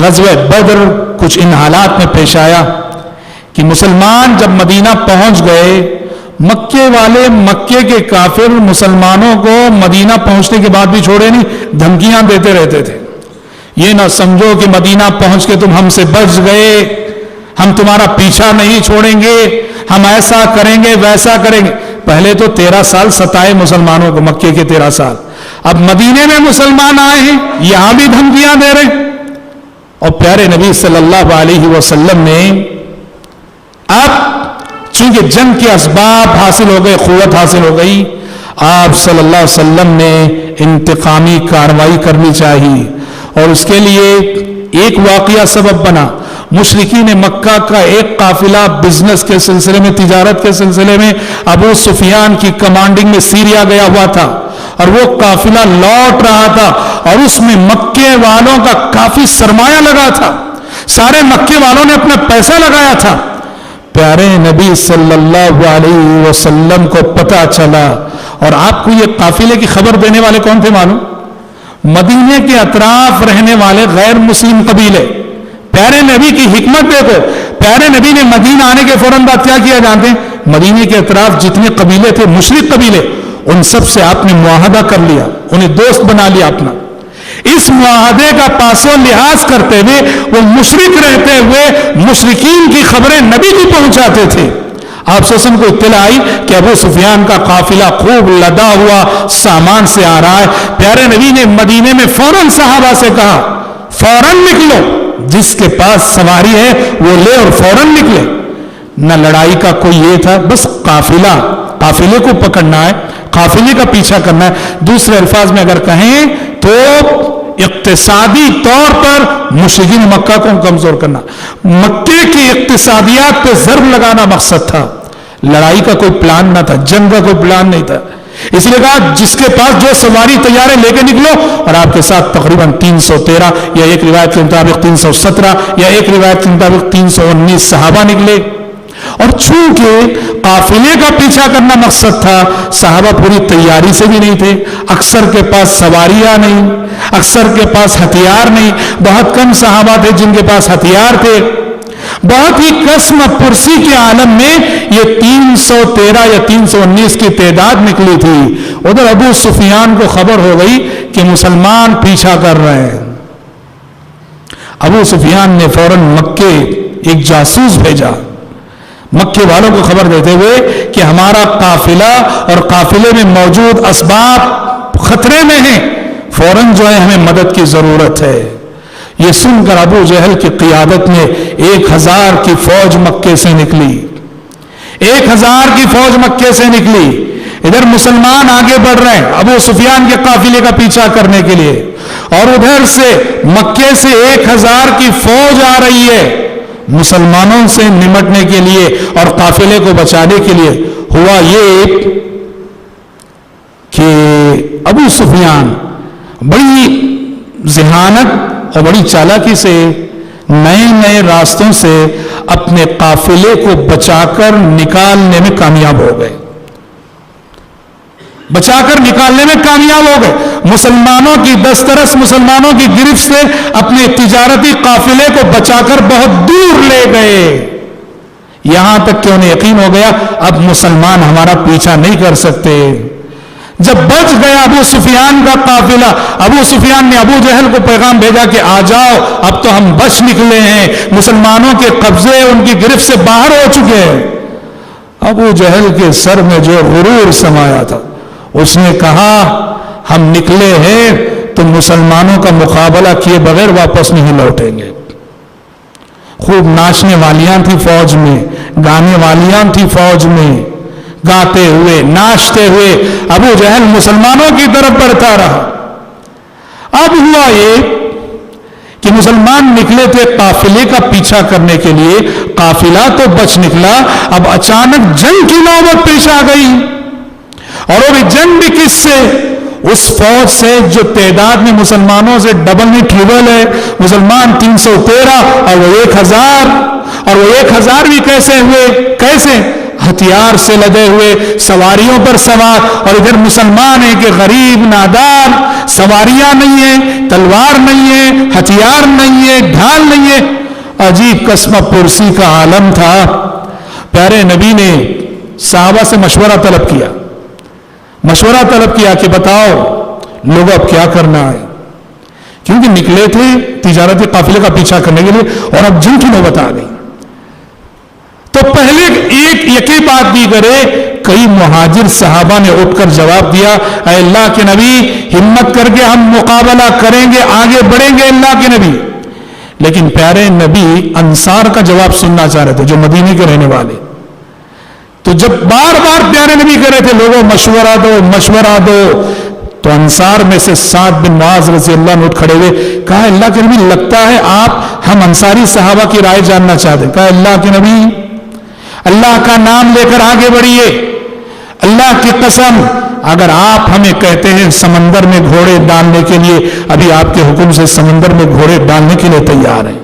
غزوہ بدر کچھ ان حالات میں پیش آیا کہ مسلمان جب مدینہ پہنچ گئے، مکے والے، مکے کے کافر مسلمانوں کو مدینہ پہنچنے کے بعد بھی چھوڑے نہیں، دھمکیاں دیتے رہتے تھے۔ یہ نہ سمجھو کہ مدینہ پہنچ کے تم ہم سے بچ گئے، ہم تمہارا پیچھا نہیں چھوڑیں گے، ہم ایسا کریں گے ویسا کریں گے۔ پہلے تو 13 سال ستائے مسلمانوں کو، مکے کے 13 سال، اب مدینے میں مسلمان آئے ہیں، یہاں بھی دھمکیاں دے رہے ہیں۔ اور پیارے نبی صلی اللہ علیہ وسلم نے اب چونکہ جنگ کے اسباب حاصل ہو گئے، قوت حاصل ہو گئی، آپ صلی اللہ علیہ وسلم نے انتقامی کارروائی کرنی چاہیے، اور اس کے لیے ایک واقعہ سبب بنا۔ مشرکین مکہ کا ایک قافلہ بزنس کے سلسلے میں، تجارت کے سلسلے میں ابو سفیان کی کمانڈنگ میں سیریا گیا ہوا تھا، اور وہ قافلہ لوٹ رہا تھا، اور اس میں مکے والوں کا کافی سرمایہ لگا تھا، سارے مکے والوں نے اپنا پیسہ لگایا تھا۔ پیارے نبی صلی اللہ علیہ وسلم کو پتہ چلا، اور آپ کو یہ قافلے کی خبر دینے والے کون تھے معلوم؟ مدینے کے اطراف رہنے والے غیر مسلم قبیلے۔ پیارے نبی کی حکمت دیکھو، پیارے نبی نے مدینہ آنے کے فوراً بعد کیا کیا جانتے ہیں؟ مدینے کے اطراف جتنے قبیلے تھے، مشرک قبیلے، ان سب سے آپ نے معاہدہ کر لیا، انہیں دوست بنا لیا اپنا۔ اس معاہدے کا پاس و لحاظ کرتے ہوئے وہ مشرک رہتے ہوئے مشرکین کی خبریں نبی کو پہنچاتے تھے۔ آپ سسن کو اطلاع آئی کہ ابو سفیان کا قافلہ خوب لدا ہوا سامان سے آ رہا ہے۔ پیارے نبی نے مدینے میں فوراً صحابہ سے کہا فوراً نکلو، جس کے پاس سواری ہے وہ لے اور فوراً نکلے۔ نہ لڑائی کا کوئی یہ تھا، بس قافلے کو پکڑنا ہے، قافلے کا پیچھا کرنا ہے۔ دوسرے الفاظ میں اگر کہیں تو اقتصادی طور پر مشرکین مکہ کو کمزور کرنا، مکے کی اقتصادیات پہ ضرب لگانا مقصد تھا۔ لڑائی کا کوئی پلان نہ تھا، جنگ کا کوئی پلان نہیں تھا۔ اس لیے کہا جس کے پاس جو سواری تیار ہے لے کے نکلو، اور آپ کے ساتھ تقریباً 313 یا ایک روایت کے مطابق 317 یا ایک روایت کے مطابق 319 صحابہ نکلے۔ اور چونکہ قافلے کا پیچھا کرنا مقصد تھا، صحابہ پوری تیاری سے بھی نہیں تھے، اکثر کے پاس سواریاں نہیں، اکثر کے پاس ہتھیار نہیں، بہت کم صحابہ تھے جن کے پاس ہتھیار تھے۔ بہت ہی قسم پرسی کے عالم میں یہ 313 یا 319 کی تعداد نکلی تھی۔ ادھر ابو سفیان کو خبر ہو گئی کہ مسلمان پیچھا کر رہے ہیں۔ ابو سفیان نے فوراً مکے ایک جاسوس بھیجا، مکے والوں کو خبر دیتے ہوئے کہ ہمارا قافلہ اور قافلے میں موجود اسباب خطرے میں ہیں، فوراً جو ہے ہمیں مدد کی ضرورت ہے۔ یہ سن کر ابو جہل کی قیادت میں 1000 کی فوج مکے سے نکلی. 1000 کی فوج مکے سے نکلی. ادھر مسلمان آگے بڑھ رہے ہیں ابو سفیان کے قافلے کا پیچھا کرنے کے لیے, اور ادھر سے مکے سے 1000 کی فوج آ رہی ہے مسلمانوں سے نمٹنے کے لیے اور قافلے کو بچانے کے لیے. ہوا یہ کہ ابو سفیان بڑی ذہانت اور بڑی چالاکی سے نئے راستوں سے اپنے قافلے کو بچا کر نکالنے میں کامیاب ہو گئے. مسلمانوں کی دسترس, مسلمانوں کی گرفت سے اپنے تجارتی قافلے کو بچا کر بہت دور لے گئے. یہاں تک کہ انہیں یقین ہو گیا اب مسلمان ہمارا پیچھا نہیں کر سکتے. جب بچ گیا ابو سفیان کا قافلہ, ابو سفیان نے ابو جہل کو پیغام بھیجا کہ آ جاؤ, اب تو ہم بچ نکلے ہیں, مسلمانوں کے قبضے ان کی گرفت سے باہر ہو چکے ہیں. ابو جہل کے سر میں جو غرور سمایا تھا, اس نے کہا ہم نکلے ہیں تو مسلمانوں کا مقابلہ کیے بغیر واپس نہیں لوٹیں گے. خوب ناچنے والیاں تھی فوج میں, گانے والیاں تھی فوج میں, گاتے ہوئے ناچتے ہوئے ابو جہل مسلمانوں کی طرف بڑھتا رہا. اب ہوا یہ کہ مسلمان نکلے تھے قافلے کا پیچھا کرنے کے لیے, قافلہ تو بچ نکلا, اب اچانک جنگ کی نوبت پیش آ گئی. اور وہ بھی جنگ بھی کس سے؟ اس فوج سے جو تعداد میں مسلمانوں سے ڈبل نہیں ٹریبل ہے. مسلمان 313 اور وہ 1000, اور وہ 1000 بھی کیسے ہوئے؟ کیسے؟ ہتھیار سے لدے ہوئے, سواریوں پر سوار. اور ادھر مسلمان ہیں کہ غریب نادار, سواریاں نہیں ہیں, تلوار نہیں ہے, ہتھیار نہیں ہے, ڈھال نہیں ہے. عجیب قسم پرسی کا عالم تھا. پیارے نبی نے صحابہ سے مشورہ طلب کیا کہ بتاؤ لوگوں اب کیا کرنا ہے, کیونکہ نکلے تھے تجارتی قافلے کا پیچھا کرنے کے لیے اور اب جنگ کی نوبت آ گئی. تو پہلے ایک یکی بات بھی کرے. کئی مہاجر صحابہ نے اٹھ کر جواب دیا, اے اللہ کے نبی ہمت کر کے ہم مقابلہ کریں گے, آگے بڑھیں گے اللہ کے نبی. لیکن پیارے نبی انصار کا جواب سننا چاہ رہے تھے جو مدینے کے رہنے والے. تو جب بار بار پیارے نبی کہہ رہے تھے لوگوں مشورہ دو, تو انصار میں سے سعد بن معاذ رضی اللہ عنہ اٹھ کھڑے ہوئے, کہا اللہ کے نبی لگتا ہے ہم انصاری صحابہ کی رائے جاننا چاہتے ہیں. کہا اللہ کے نبی اللہ کا نام لے کر آگے بڑھیے, اللہ کی قسم اگر آپ ہمیں کہتے ہیں سمندر میں گھوڑے ڈالنے کے لیے, ابھی آپ کے حکم سے سمندر میں گھوڑے ڈالنے کے لیے تیار ہیں.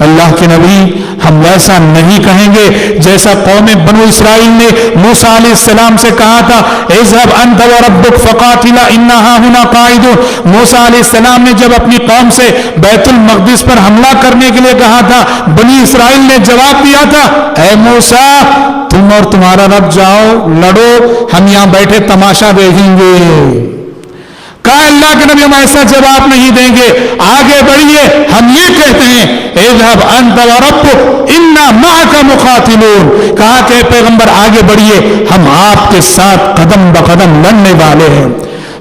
اللہ کے نبی ہم ویسا نہیں کہیں گے جیسا قوم بنو اسرائیل نے موسیٰ علیہ السلام سے کہا تھا, اذهب انت وربك فقاتلا انا هاهنا قاعدون. موسیٰ علیہ السلام نے جب اپنی قوم سے بیت المقدس پر حملہ کرنے کے لیے کہا تھا, بنی اسرائیل نے جواب دیا تھا, اے موسیٰ تم اور تمہارا رب جاؤ لڑو, ہم یہاں بیٹھے تماشا دیکھیں گے. کہا اللہ کے نبی ہم ایسا جواب نہیں دیں گے, آگے بڑھیے. ہم یہ کہتے ہیں اذهب انت وربك انا معك مقاتلون. کہا کہ پیغمبر آگے بڑھیے, ہم آپ کے ساتھ قدم بقدم لڑنے والے ہیں.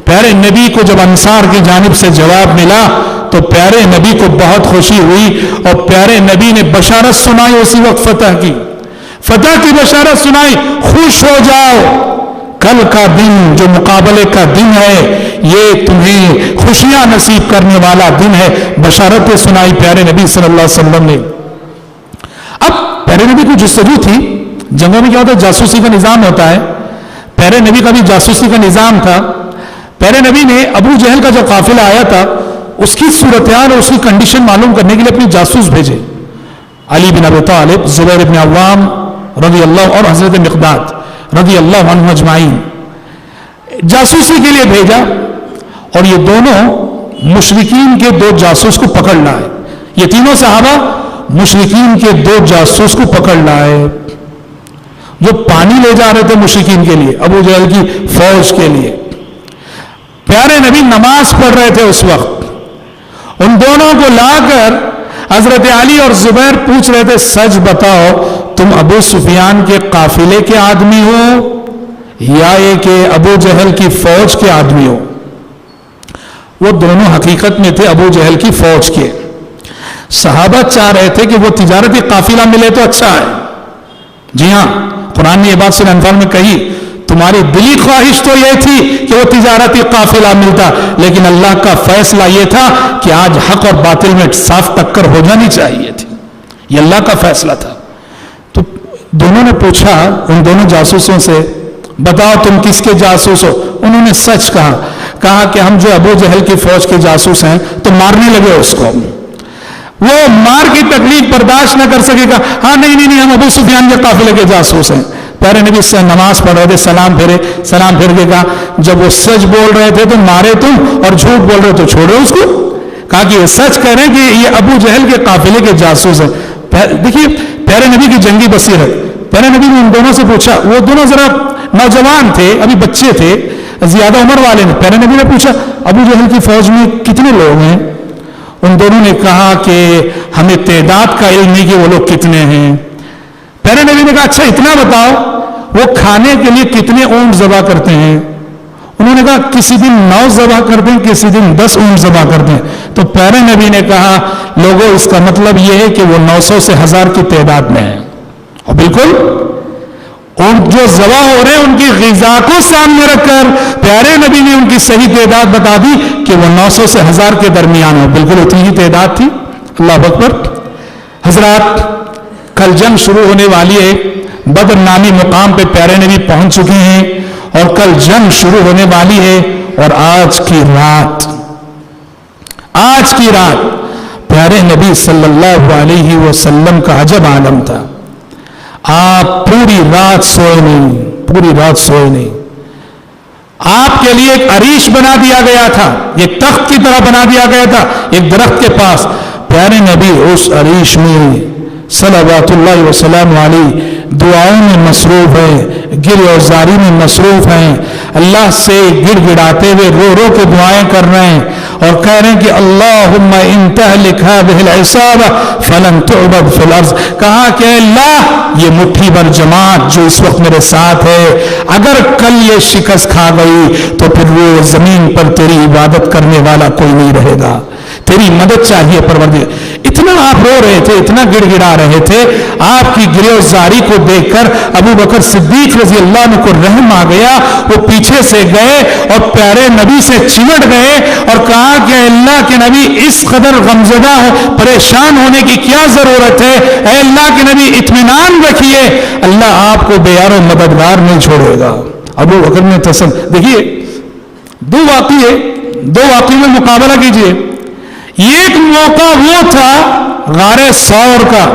پیارے نبی کو جب انصار کی جانب سے جواب ملا تو پیارے نبی کو بہت خوشی ہوئی, اور پیارے نبی نے بشارت سنائی اسی وقت فتح کی بشارت سنائی. خوش ہو جاؤ, کل کا دن جو مقابلے کا دن ہے یہ تمہیں خوشیاں نصیب کرنے والا دن ہے. بشارتیں سنائی پیارے نبی صلی اللہ علیہ وسلم نے. اب پیارے نبی کو جستجو تھی, جنگوں میں کیا ہوتا ہے جاسوسی کا نظام ہوتا ہے, پیارے نبی کا بھی جاسوسی کا نظام تھا. پیارے نبی نے ابو جہل کا جو قافلہ آیا تھا اس کی صورتحال اور اس کی کنڈیشن معلوم کرنے کے لیے اپنے جاسوس بھیجے, علی بن ابی طالب, زبیر بن عوام رضی اللہ اور حضرت مقداد رضی اللہ عنہ اجمعین, جاسوسی کے لیے بھیجا. اور یہ دونوں مشرکین کے 2 جاسوس کو پکڑ لائے. یہ تینوں صحابہ مشرکین کے 2 جاسوس کو پکڑ لائے جو پانی لے جا رہے تھے مشرکین کے لیے, ابو جہل کی فوج کے لیے. پیارے نبی نماز پڑھ رہے تھے اس وقت, ان دونوں کو لا کر حضرت علی اور زبیر پوچھ رہے تھے, سچ بتاؤ تم ابو سفیان کے قافلے کے آدمی ہو یا یہ کہ ابو جہل کی فوج کے آدمی ہو؟ وہ دونوں حقیقت میں تھے ابو جہل کی فوج کے. صحابہ چاہ رہے تھے کہ وہ تجارتی قافلہ ملے تو اچھا ہے. جی ہاں، قرآن نے یہ بات سورہ انفال میں کہی، تمہاری دلی خواہش تو یہ تھی کہ وہ تجارتی قافلہ ملتا، لیکن اللہ کا فیصلہ یہ تھا کہ آج حق اور باطل میں صاف ٹکر ہو جانی چاہیے تھی. یہ اللہ کا فیصلہ تھا. تو دونوں نے پوچھا ان دونوں جاسوسوں سے، بتاؤ تم کس کے جاسوس ہو؟ انہوں نے سچ کہا کہ ہم جو ابو جہل کی فوج کے جاسوس ہیں. تو مارنے لگے اس کو. وہ مار کی تکلیف برداشت نہ کر سکے گا، ہاں نہیں ہم ابو سفیان کے قافلے کے جاسوس ہیں. پیارے نبی سے نماز پڑھ رہے تھے، سلام پھر کے کہا جب وہ سچ بول رہے تھے تو مارے تم، اور جھوٹ بول رہے تو چھوڑو اس کو. کہا کہ یہ سچ کہہ رہے ہیں کہ یہ ابو جہل کے قافلے کے جاسوس ہیں. دیکھیے پیارے نبی کی جنگی بصیرت. پیارے نبی نے ان دونوں سے پوچھا، وہ دونوں ذرا نوجوان تھے، ابھی بچے تھے، زیادہ عمر والے نے. پیارے نبی نے پوچھا ابو جہل کی فوج میں کتنے لوگ ہیں؟ ان دونوں نے کہا کہ ہمیں تعداد کا علم نہیں کہ وہ لوگ کتنے ہیں. پیارے نبی نے کہا اچھا اتنا بتاؤ وہ کھانے کے لیے کتنے اونٹ ذبح کرتے ہیں؟ انہوں نے کہا کسی دن 9 ذبح کرتے ہیں، کسی دن 10 اونٹ ذبح کرتے ہیں. تو پیارے نبی نے کہا لوگوں اس کا مطلب یہ ہے کہ وہ 900 سے 1000 کی تعداد میں ہیں. اور بالکل اونٹ جو ذبح ہو رہے ہیں ان کی غذا کو سامنے رکھ کر پیارے نبی نے ان کی صحیح تعداد بتا دی کہ وہ 900 سے 1000 کے درمیان ہے. بالکل اتنی ہی تعداد تھی. اللہ اکبر. حضرات کل جنگ شروع ہونے والی ہے. بدر نامی مقام پہ پیارے نبی پہنچ چکے ہیں اور کل جنگ شروع ہونے والی ہے. اور آج کی رات پیارے نبی صلی اللہ علیہ وسلم کا عجب عالم تھا. آپ پوری رات سوئے نہیں. آپ کے لیے ایک عریش بنا دیا گیا تھا، ایک تخت کی طرح بنا دیا گیا تھا ایک درخت کے پاس. پیارے نبی اس عریش میں صلوات اللہ وسلام علیہ دعاؤں میں مصروف ہیں، گر و زاری میں مصروف ہیں. اللہ سے گڑ گڑاتے ہوئے رو کے دعائیں کر رہے ہیں اور کہہ رہے ہیں کہ اللہم ان تہلک هذه العصابہ فلن تعبد فی الارض. کہا کہ اللہ یہ مٹھی بھر جماعت جو اس وقت میرے ساتھ ہے اگر کل یہ شکست کھا گئی تو پھر وہ زمین پر تیری عبادت کرنے والا کوئی نہیں رہے گا. تیری مدد چاہیے پروردگار. اتنا آپ رو رہے تھے، اتنا گڑ گڑا رہے تھے. آپ کی گریوزاری کو دیکھ کر ابو بکر صدیق رضی اللہ عنہ کو رحم آ گیا. وہ پیچھے سے گئے اور پیارے نبی سے چمٹ گئے اور کہا کہ اللہ کے نبی اس قدر غمزدہ ہو، پریشان ہونے کی کیا ضرورت ہے؟ اے اللہ کے نبی اطمینان رکھیے، اللہ آپ کو بے یار و مددگار نہیں چھوڑے گا. ابو بکر نے دیکھیے دو واقعے میں مقابلہ کیجئے. ایک موقع وہ تھا غار ثور کا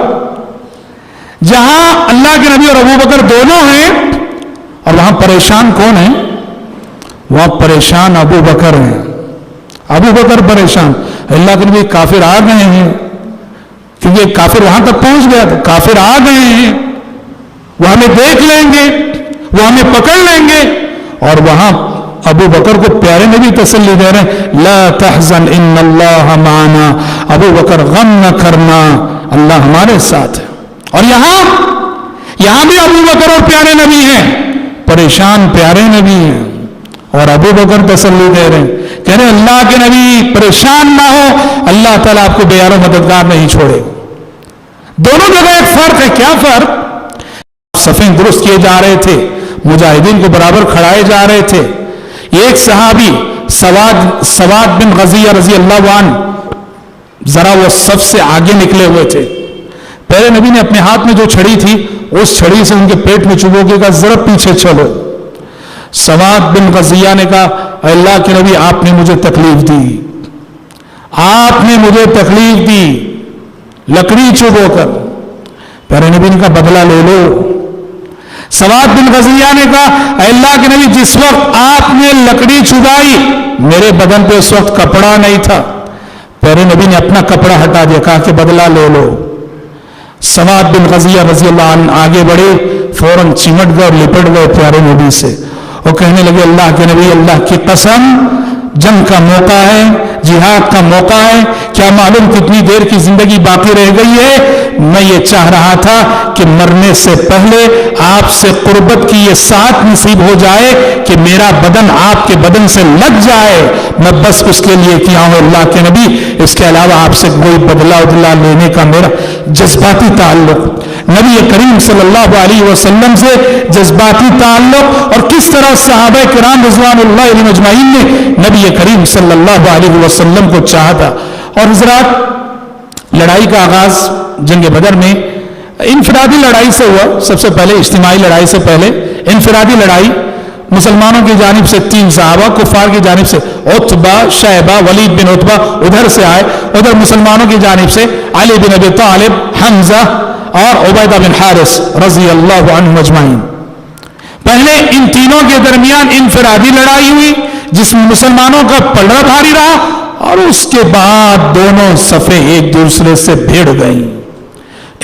جہاں اللہ کے نبی اور ابو بکر دونوں ہیں اور وہاں پریشان کون ہیں؟ وہاں پریشان ابو بکر ہیں. ابو بکر پریشان. اللہ کے نبی کافر آ گئے ہیں کیونکہ کافر وہاں تک پہنچ گیا تھا. کافر آ گئے ہیں، وہ ہمیں دیکھ لیں گے، وہ ہمیں پکڑ لیں گے. اور وہاں ابو بکر کو پیارے نبی تسلی دے رہے ہیں لا تحزن ان اللہ معنا. ابو بکر غم نہ کرنا، اللہ ہمارے ساتھ ہے. اور یہاں بھی ابو بکر اور پیارے نبی ہیں، پریشان پیارے نبی ہیں اور ابو بکر تسلی دے رہے ہیں، کہہ رہے اللہ کے نبی پریشان نہ ہو، اللہ تعالیٰ آپ کو بے یار و مددگار نہیں چھوڑے. دونوں جگہ ایک فرق ہے. کیا فرق؟ صفیں درست کیے جا رہے تھے، مجاہدین کو برابر کھڑائے جا رہے تھے. ایک صحابی سواد بن غزیہ رضی اللہ عنہ ذرا وہ سب سے آگے نکلے ہوئے تھے. پیارے نبی نے اپنے ہاتھ میں جو چھڑی تھی اس چھڑی سے ان کے پیٹ میں چبو کے کہا ذرا پیچھے چلو. سواد بن غزیہ نے کہا اے اللہ کے نبی آپ نے مجھے تکلیف دی، لکڑی چبو کر. پیارے نبی نے کہا بدلہ لے لو. سواد بن غزیہ نے کہا اے اللہ کے نبی جس وقت آپ نے لکڑی چبائی میرے بدن پہ اس وقت کپڑا نہیں تھا. پیارے نبی نے اپنا کپڑا ہٹا دیا، کہا کہ بدلہ لے لو. سواد بن غزیہ رضی اللہ عنہ آگے بڑھے، فوراً چمٹ گئے اور لپٹ گئے پیارے نبی سے. وہ کہنے لگے اللہ کے نبی اللہ کی قسم جنگ کا موقع ہے، جہاد کا موقع ہے، کیا معلوم کتنی دیر کی زندگی باقی رہ گئی ہے. میں یہ چاہ رہا تھا کہ مرنے سے پہلے آپ سے قربت کی یہ ساتھ نصیب ہو جائے کہ میرا بدن آپ کے بدن سے لگ جائے، میں بس اس کے لیے کیا ہوں اللہ کے نبی، اس کے علاوہ آپ سے کوئی بدلہ ادلا لینے کا میرا جذباتی تعلق، نبی کریم صلی اللہ علیہ وسلم سے جذباتی تعلق، اور کس طرح صحابہ کرام رضوان اللہ علیہم اجمعین نے نبی کریم صلی اللہ علیہ وسلم کو چاہا تھا۔ اور حضرات، لڑائی کا آغاز جنگ بدر میں انفرادی لڑائی سے ہوا، سب سے پہلے اجتماعی لڑائی سے پہلے انفرادی لڑائی، مسلمانوں کی جانب سے 3 صحابہ، کفار کی جانب سے عتبہ، شیبہ، ولید بن عتبہ ادھر سے آئے، ادھر مسلمانوں کی جانب سے علی بن ابی طالب، حمزہ اور عبیدہ بن حارث رضی اللہ عنہم اجمعین۔ پہلے ان تینوں کے درمیان انفرادی لڑائی ہوئی جس میں مسلمانوں کا پلڑا بھاری رہا، اور اس کے بعد دونوں صفیں ایک دوسرے سے بھیڑ گئیں،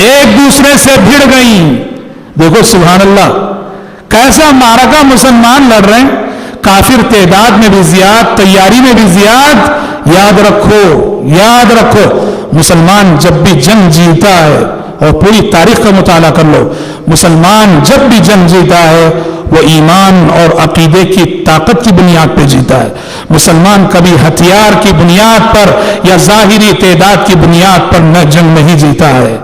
ایک دوسرے سے بھیڑ گئیں۔ دیکھو سبحان اللہ، کیسا معرکہ مسلمان لڑ رہے ہیں، کافر تعداد میں بھی زیاد، تیاری میں بھی زیاد۔ یاد رکھو مسلمان جب بھی جنگ جیتا ہے، اور پوری تاریخ کا مطالعہ کر لو، مسلمان جب بھی جنگ جیتا ہے وہ ایمان اور عقیدے کی طاقت کی بنیاد پہ جیتا ہے۔ مسلمان کبھی ہتھیار کی بنیاد پر یا ظاہری تعداد کی بنیاد پر نہ جنگ نہیں جیتا ہے۔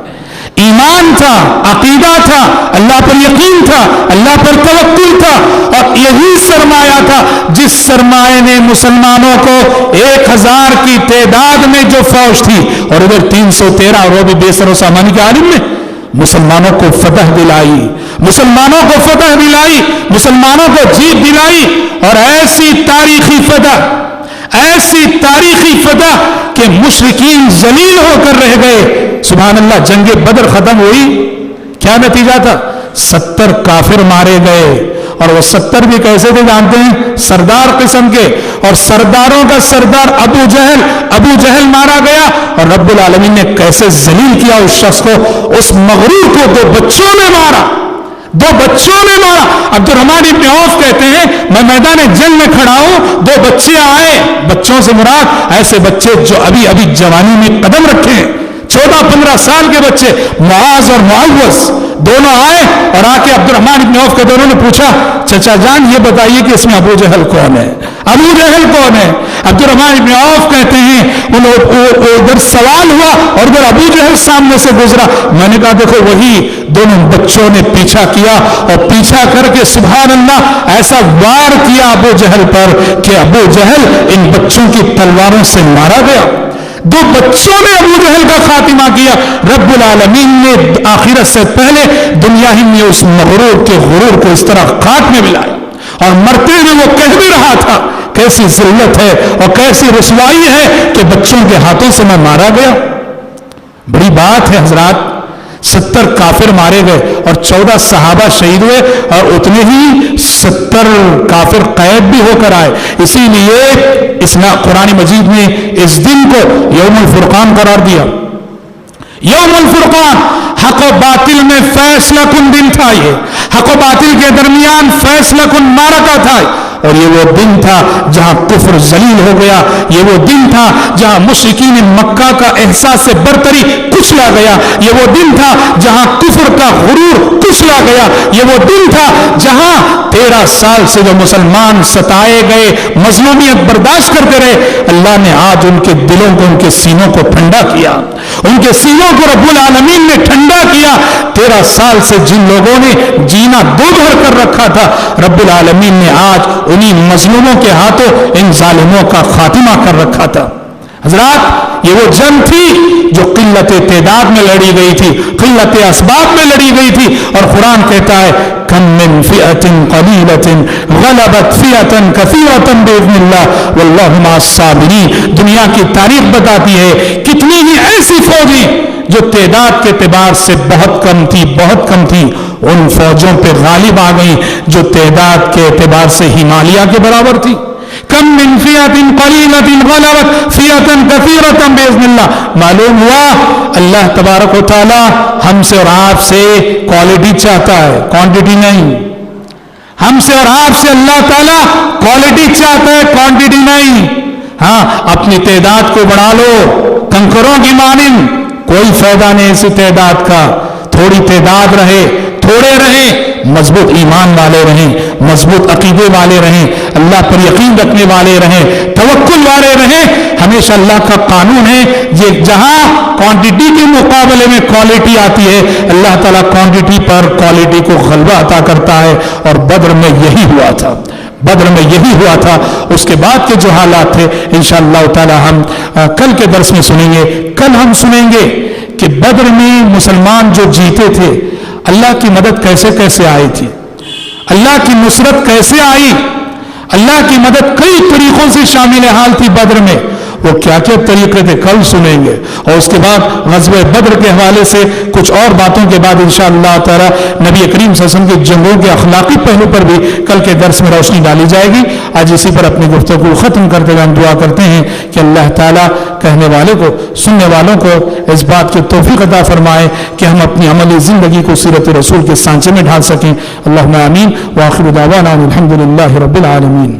ایمان تھا، عقیدہ تھا، اللہ پر یقین تھا، اللہ پر توکل تھا، اور یہی سرمایہ تھا جس سرمایہ نے مسلمانوں کو 1000 کی تعداد میں جو فوج تھی اور ادھر 313 اور وہ بھی بے سر و سامان کے عالم میں مسلمانوں کو فتح دلائی، مسلمانوں کو فتح دلائی، مسلمانوں کو جیت دلائی، اور ایسی تاریخی فتح کہ مشرکین ذلیل ہو کر رہ گئے۔ سبحان اللہ، جنگ بدر ختم ہوئی، کیا نتیجہ تھا؟ 70 کافر مارے گئے، اور وہ 70 بھی کیسے تھے جانتے ہیں؟ سردار قسم کے، اور سرداروں کا سردار ابو جہل مارا گیا، اور رب العالمین نے کیسے ذلیل کیا اس شخص کو، اس مغرور کو 2 بچوں نے مارا، 2 بچوں نے مارا۔ عبد الرحمن ابن عوف کہتے ہیں میں میدان جنگ میں کھڑا ہوں، 2 بچے آئے، بچوں سے مراد ایسے بچے جو ابھی جوانی میں قدم رکھے ہیں، 14-15 سال کے بچے، معاذ اور معوذ دونوں آئے، اور آ کے عبد الرحمن ابن عوف کے دونوں نے پوچھا چچا جان یہ بتائیے کہ اس میں ابو جہل کون ہے؟ عبد الرحمن ابن عوف کہتے ہیں ادھر سوال ہوا اور ادھر ابو جہل سامنے سے گزرا، میں نے کہا دیکھو وہی دونوں بچوں نے پیچھا کیا، اور پیچھا کر کے سبحان اللہ ایسا وار کیا ابو جہل پر کہ ابو جہل ان بچوں کی تلواروں سے مارا گیا۔ 2 بچوں نے ابو جہل کا خاتمہ کیا۔ رب العالمین نے آخرت سے پہلے دنیا ہی میں اس مغرور کے غرور کو اس طرح خاک میں ملایا، اور مرتے ہوئے وہ کہہ بھی رہا تھا کیسی ذلت ہے اور کیسی رسوائی ہے کہ بچوں کے ہاتھوں سے میں مارا گیا۔ بڑی بات ہے حضرات، 70 کافر مارے گئے اور 14 صحابہ شہید ہوئے، اور اتنے ہی 70 کافر قید بھی ہو کر آئے۔ اسی لیے قرآن مجید نے اس دن کو یوم الفرقان قرار دیا۔ یوم الفرقان، حق و باطل میں فیصلہ کن دن تھا، یہ حق و باطل کے درمیان فیصلہ کن معرکہ تھا، اور یہ وہ دن تھا جہاں کفر ذلیل ہو گیا، یہ وہ دن تھا جہاں مشرکین مکہ کا احساس سے برتری کچلا گیا، یہ وہ دن تھا جہاں کفر کا غرور کچلا گیا، یہ وہ دن تھا جہاں 13 سال سے جو مسلمان ستائے گئے، مظلومیت برداشت کرتے رہے، اللہ نے آج ان کے دلوں کو، ان کے سینوں کو ٹھنڈا کیا، ان کے سینوں کو رب العالمین نے ٹھنڈا کیا۔ 13 سال سے جن لوگوں نے جینا دو بھر کر رکھا تھا، رب العالمین نے آج انہی مظلوموں کے ہاتھوں ان ظالموں کا خاتمہ کر رکھا تھا۔ حضرات یہ وہ جنگ تھی جو قلت تعداد میں لڑی گئی تھی، قلت اسباب میں لڑی گئی تھی، اور قرآن کہتا ہے کم من فئۃ قلیلۃ غلبت فئۃ کثیرۃ باذن اللہ واللہ مع الصابرین۔ دنیا کی تاریخ بتاتی ہے کتنی ہی ایسی فوجیں جو تعداد کے اعتبار سے بہت کم تھی ان فوجوں پہ غالب آ گئی جو تعداد کے اعتبار سے ہمالیہ کے برابر تھی۔ کم من فئۃ قلیلۃ غلبت فئۃ کثیرۃ باذن اللہ۔ معلوم ہوا اللہ تبارک و تعالی ہم سے اور آپ سے کوالٹی چاہتا ہے، کوانٹٹی نہیں۔ ہم سے اور آپ سے اللہ تعالیٰ کوالٹی چاہتا ہے، کوانٹٹی نہیں۔ ہاں اپنی تعداد کو بڑھا لو کنکروں کی مانند، کوئی فائدہ نہیں ایسی تعداد کا. تھوڑی تعداد رہے، تھوڑے رہیں، مضبوط ایمان والے رہیں، مضبوط عقیدے والے رہیں، اللہ پر یقین رکھنے والے رہیں، توکل والے رہیں. ہمیشہ اللہ کا قانون ہے یہ جہاں کوانٹٹی کے مقابلے میں کوالٹی آتی ہے، اللہ تعالیٰ کوانٹٹی پر کوالٹی کو غلبہ عطا کرتا ہے. اور بدر میں یہی ہوا تھا، بدر میں یہی ہوا تھا. اس کے بعد کے جو حالات تھے انشاءاللہ تعالی ہم کل کے درس میں سنیں گے. کل ہم سنیں گے کہ بدر میں مسلمان جو جیتے تھے اللہ کی مدد کیسے کیسے آئی تھی، اللہ کی نصرت کیسے آئی. اللہ کی مدد کئی طریقوں سے شامل حال تھی بدر میں. وہ کیا کیا طریقے تھے کل سنیں گے. اور اس کے بعد غزوہ بدر کے حوالے سے کچھ اور باتوں کے بعد انشاءاللہ تعالی نبی کریم صلی اللہ علیہ وسلم کے جنگوں کے اخلاقی پہلو پر بھی کل کے درس میں روشنی ڈالی جائے گی. آج اسی پر اپنی گفتگو ختم کرتے ہوئے ہم دعا کرتے ہیں کہ اللہ تعالیٰ کہنے والے کو، سننے والوں کو اس بات کی توفیق عطا فرمائے کہ ہم اپنی عملی زندگی کو سیرت رسول کے سانچے میں ڈھال سکیں. اللہم آمین. وآخر دعوانا الحمدللہ رب العالمین.